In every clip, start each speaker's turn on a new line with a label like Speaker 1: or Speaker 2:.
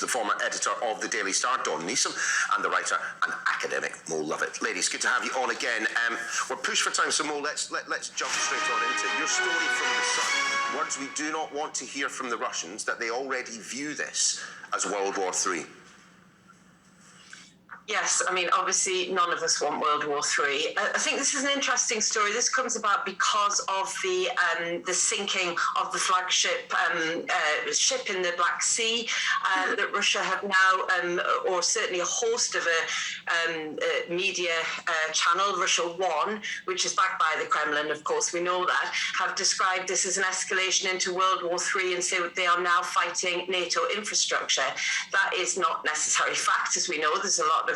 Speaker 1: the former editor of the Daily Star, Don Neeson, and the writer and academic, Mo Lovett. Ladies, good to have you on again. We're pushed for time, so Mo, let's jump straight on into it. Your story from The Sun. Words we do not want to hear from the Russians, that they already view this as World War III.
Speaker 2: Yes, I mean, obviously, none of us want World War III. I think this is an interesting story. This comes about because of the sinking of the flagship ship in the Black Sea that Russia have now, or certainly a host of a media channel, Russia One, which is backed by the Kremlin, of course, we know that, have described this as an escalation into World War III and say they are now fighting NATO infrastructure. That is not necessarily fact, as we know. There's a lot of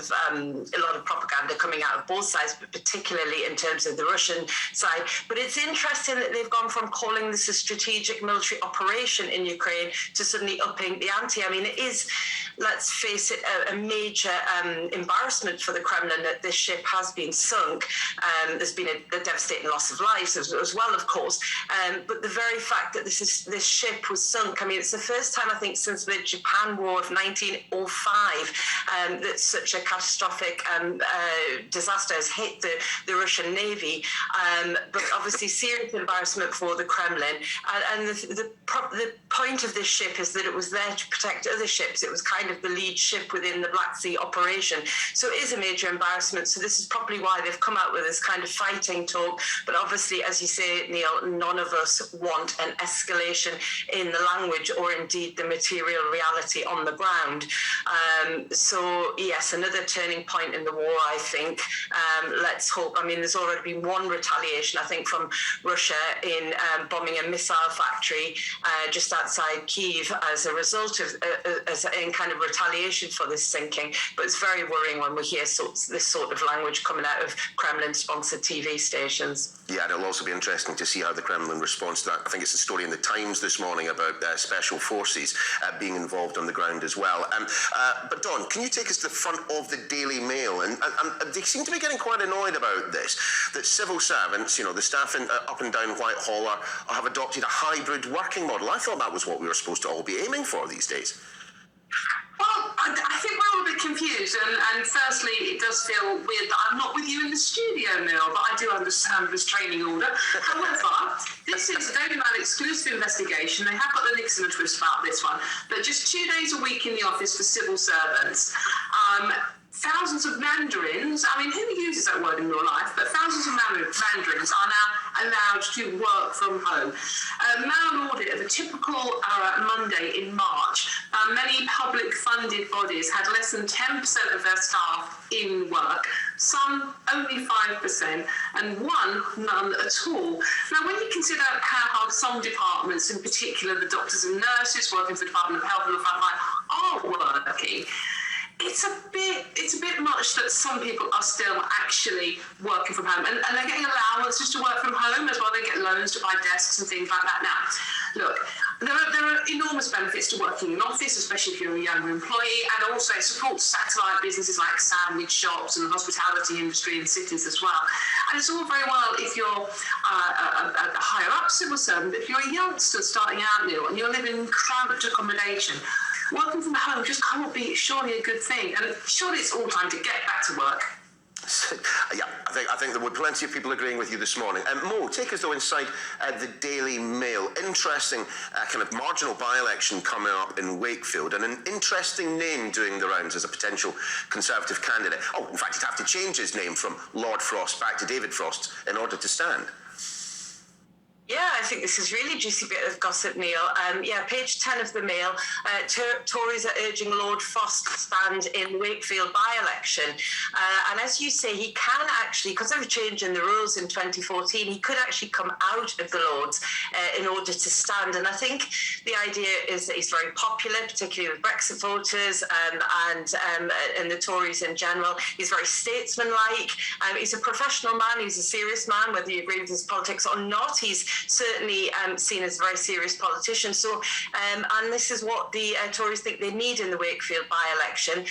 Speaker 2: propaganda coming out of both sides, but particularly in terms of the Russian side. But it's interesting that they've gone from calling this a strategic military operation in Ukraine to suddenly upping the ante. I mean, it is, let's face it, a major embarrassment for the Kremlin that this ship has been sunk. There's been a devastating loss of lives as well, of course. But the very fact that this ship was sunk, I mean, it's the first time, I think, since the Japan War of 1905 that such a catastrophic disaster has hit the Russian Navy. But obviously, serious embarrassment for the Kremlin. And the point of this ship is that it was there to protect other ships. It was kind of the lead ship within the Black Sea operation. So it is a major embarrassment. So this is probably why they've come out with this kind of fighting talk. But obviously, as you say, Neil, none of us want an escalation in the language or indeed the material reality on the ground. So yes, another turning point in the war, I think. Let's hope. I mean, there's already been one retaliation, I think, from Russia in bombing a missile factory just outside Kyiv as a result of, in kind of retaliation for this sinking. But it's very worrying when we hear this sort of language coming out of Kremlin-sponsored TV stations.
Speaker 1: Yeah, and it'll also be interesting to see how the Kremlin responds to that. I think it's a story in the Times this morning about special forces being involved on the ground as well. But Don, can you take us to the front of the Daily Mail? And they seem to be getting quite annoyed about this, that civil servants, the staff up and down Whitehall have adopted a hybrid working model. I thought that was what we were supposed to all be aiming for these days.
Speaker 3: Well, I think we're all a bit confused, and firstly, it does feel weird that I'm not with you in the studio, Neil, but I do understand this training order. However, this is a Daily Mail exclusive investigation. They have got the Nixon and twist about this one, but just 2 days a week in the office for civil servants. Thousands of mandarins, I mean, who uses that word in real life, but thousands of mandarins are now allowed to work from home. An audit of a typical Monday in March, many public funded bodies had less than 10% of their staff in work, some only 5%, and one none at all. Now, when you consider how hard some departments, in particular the doctors and nurses working for the Department of Health and the frontline, are working, it's a bit much that some people are still actually working from home, and they're getting allowances to work from home as well. They get loans to buy desks and things like that. Now, look, there are enormous benefits to working in an office, especially if you're a younger employee, and also it supports satellite businesses like sandwich shops and the hospitality industry in cities as well. And it's all very well if you're a higher up civil servant, but if you're a youngster starting out, Neil, and you're living in cramped accommodation, working from home just can't be surely a good thing. And surely it's all time to get back to work.
Speaker 1: Yeah, I think there were plenty of people agreeing with you this morning. Mo, take us though inside the Daily Mail. Interesting kind of marginal by-election coming up in Wakefield, and an interesting name doing the rounds as a potential Conservative candidate. Oh, in fact, he'd have to change his name from Lord Frost back to David Frost in order to stand.
Speaker 2: Yeah, I think this is really juicy bit of gossip, Neil. Page 10 of the Mail. Tories are urging Lord Frost to stand in Wakefield by-election. And as you say, he can actually, because of a change in the rules in 2014, he could actually come out of the Lords in order to stand. And I think the idea is that he's very popular, particularly with Brexit voters and the Tories in general. He's very statesmanlike. He's a professional man. He's a serious man, whether you agree with his politics or not. He's certainly seen as a very serious politician. So, and this is what the Tories think they need in the Wakefield by-election.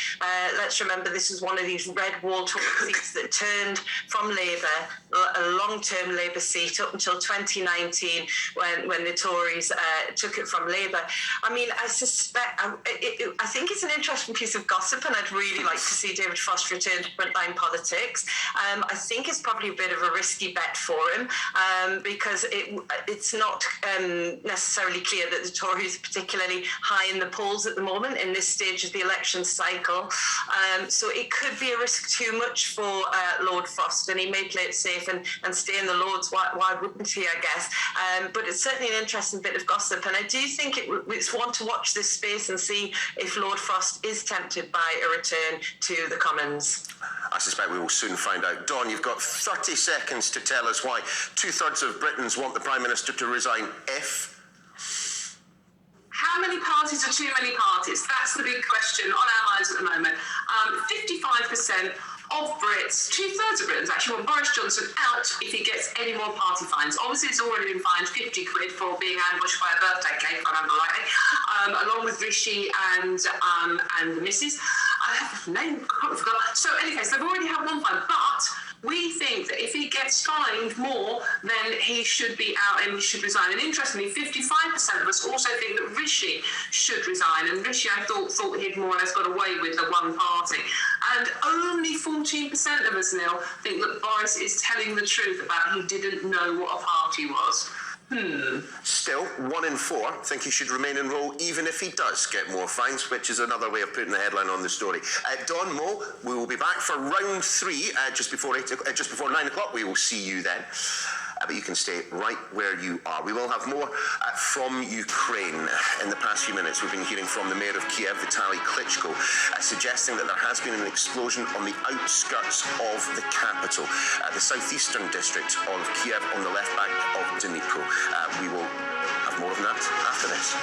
Speaker 2: Let's remember this is one of these red wall Tory seats that turned from Labour, a long-term Labour seat, up until 2019 when the Tories took it from Labour. I mean, I suspect, I think it's an interesting piece of gossip, and I'd really like to see David Frost return to frontline politics. I think it's probably a bit of a risky bet for him because it's not necessarily clear that the Tories are particularly high in the polls at the moment in this stage of the election cycle. So it could be a risk too much for Lord Frost, and he may play it safe and stay in the Lords. Why wouldn't he, I guess? But it's certainly an interesting bit of gossip, and I do think it's one to watch this space and see if Lord Frost is tempted by a return to the Commons.
Speaker 1: I suspect we will soon find out. Dawn, you've got 30 seconds to tell us why 2/3 of Britons want the Prime Minister to resign if...
Speaker 3: How many parties are too many parties? That's the big question on our minds at the moment. 55% of Brits, 2/3 of Britons actually want Boris Johnson out if he gets any more party fines. Obviously, it's already been fined 50 quid for being ambushed by a birthday cake, if I remember rightly, along with Rishi and the missus. I have the name, I forgot. So, in any case, they've already had one fine, but we think that if he gets fined more, then he should be out and he should resign. And interestingly, 55% of us also think that Rishi should resign. And Rishi, I thought he'd more or less got away with the one party. And only 14% of us now think that Boris is telling the truth about he didn't know what a party was.
Speaker 1: Still, 1 in 4 think he should remain in role even if he does get more fines, which is another way of putting the headline on the story. Dawn, Mo, we will be back for round 3 just before 9 o'clock. We will see you then. But you can stay right where you are. We will have more from Ukraine. In the past few minutes, we've been hearing from the mayor of Kiev, Vitaly Klitschko, suggesting that there has been an explosion on the outskirts of the capital, the southeastern district of Kiev on the left bank of Dnipro. We will have more of that after this.